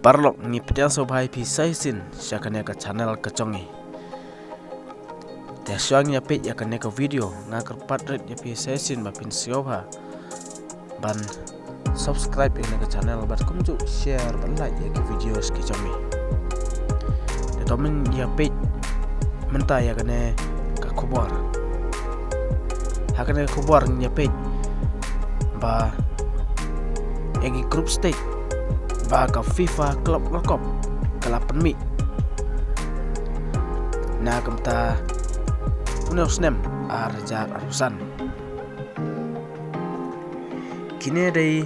Parlok ni pedia sobhai pi saisin syakane ka channel kecongi. Te syang ya pe yakane ka video ngakar patret ya pi saisin bapin siobha. Ban subscribe ini ke channel bat kumju share ban like ya ke video kecongi. Te tomen ya pe menta yakane ka khobor. Hakane khobor ya pe ba egi group stage ba ka FIFA Club World Cup ke-8 Mi na kamta unos nem arja arusan kini day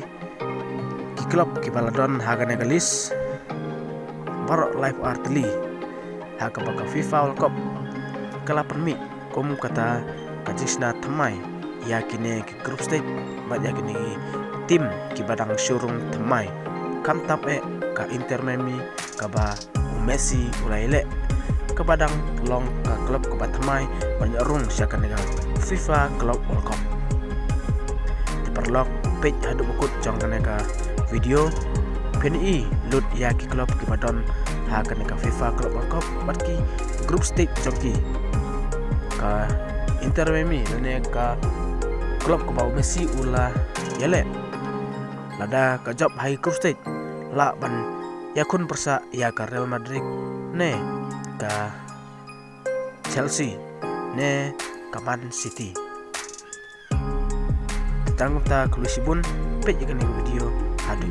ki club ki baladon hagane galis barok live artli haga ba ka FIFA World Cup ke-8 Mi kom kata kajisna thamai ya kini ki group stage ba ya kini tim ki badang showroom thamai kam tap ka Inter Miami ka ba Messi ulaile ka badang long ka klub ka batmai banyak rung syakan dengan FIFA Club World Cup diperlok page hadu bukut jong ka video PNI lut ya ki klub ki badon ha ka FIFA Club World Cup batki group stage jongki ka Inter Miami ne ka klub ka ba Messi ula yele lada ka job high group stage la ban yakun persa ya ka Real Madrid ne ka Chelsea ne ka Man City tentang ta kulisibun page kan video hadu